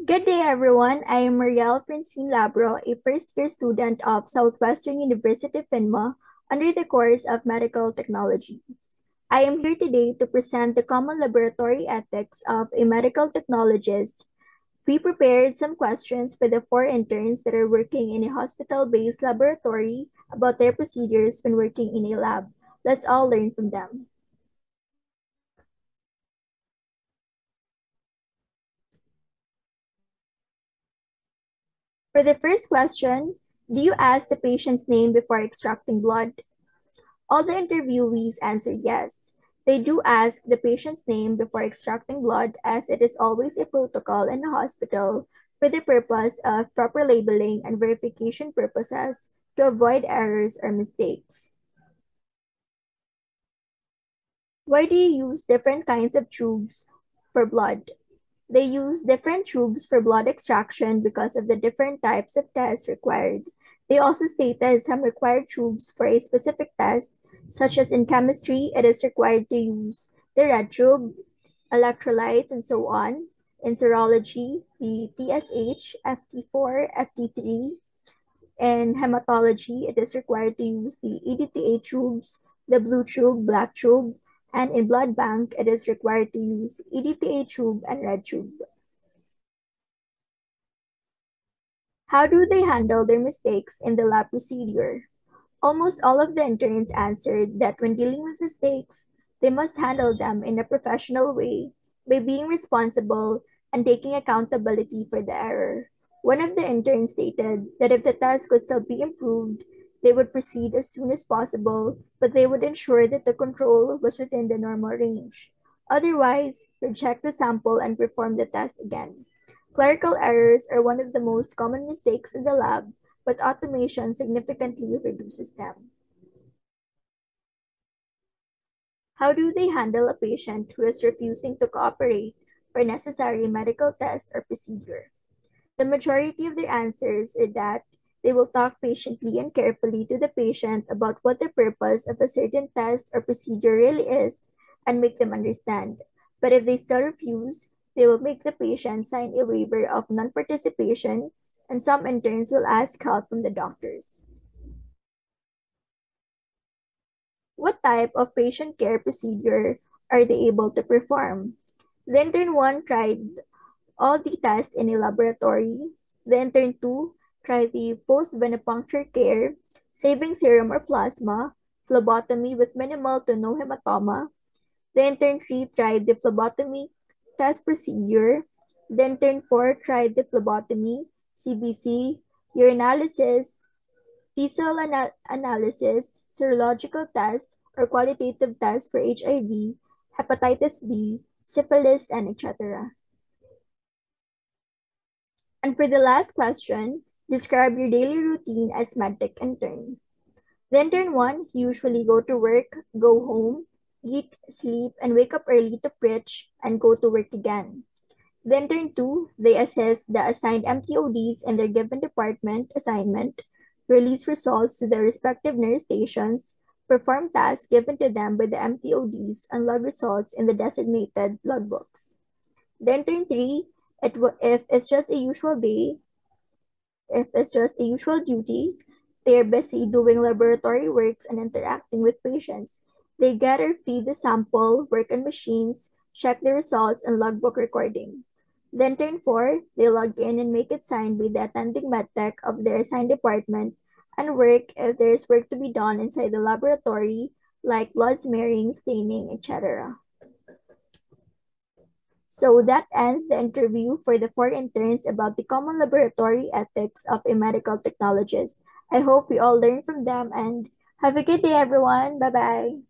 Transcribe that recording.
Good day, everyone. I am Marielle Francine Labro, a first-year student of Southwestern University FINMA under the course of Medical Technology. I am here today to present the common laboratory ethics of a medical technologist. We prepared some questions for the four interns that are working in a hospital-based laboratory about their procedures when working in a lab. Let's all learn from them. For the first question, do you ask the patient's name before extracting blood? All the interviewees answered yes. They do ask the patient's name before extracting blood, as it is always a protocol in the hospital for the purpose of proper labeling and verification purposes to avoid errors or mistakes. Why do you use different kinds of tubes for blood? They use different tubes for blood extraction because of the different types of tests required. They also stated some required tubes for a specific test, such as in chemistry, it is required to use the red tube, electrolytes, and so on. In serology, the TSH, FT4, FT3. In hematology, it is required to use the EDTA tubes, the blue tube, black tube, and in blood bank, it is required to use EDTA tube and red tube. How do they handle their mistakes in the lab procedure? Almost all of the interns answered that when dealing with mistakes, they must handle them in a professional way by being responsible and taking accountability for the error. One of the interns stated that if the test could still be improved, they would proceed as soon as possible, but they would ensure that the control was within the normal range. Otherwise, reject the sample and perform the test again. Clerical errors are one of the most common mistakes in the lab, but automation significantly reduces them. How do they handle a patient who is refusing to cooperate for necessary medical tests or procedure? The majority of their answers are that they will talk patiently and carefully to the patient about what the purpose of a certain test or procedure really is and make them understand. But if they still refuse, they will make the patient sign a waiver of non participation, and some interns will ask help from the doctors. What type of patient care procedure are they able to perform? The intern 1 tried all the tests in a laboratory. The intern 2 tried the post-venipuncture care, saving serum or plasma, phlebotomy with minimal to no hematoma. The intern 3 tried the phlebotomy test procedure. The intern 4 tried the phlebotomy, CBC, urinalysis, T-cell analysis, serological tests, or qualitative tests for HIV, hepatitis B, syphilis, and etc. And for the last question, describe your daily routine as medtech intern. The intern 1 usually go to work, go home, eat, sleep, and wake up early to preach and go to work again. The intern 2, they assess the assigned MTODs in their given department assignment, release results to their respective nurse stations, perform tasks given to them by the MTODs, and log results in the designated logbooks. The intern 3, if it's just a usual day, if it's just a usual duty, they're busy doing laboratory works and interacting with patients. They get or feed the sample, work on machines, check the results, and logbook recording. Then turn 4, they log in and make it signed by the attending medtech of their assigned department and work if there's work to be done inside the laboratory, like blood smearing, staining, etc. So that ends the interview for the four interns about the common laboratory ethics of a medical technologist. I hope we all learn from them and have a good day, everyone. Bye bye.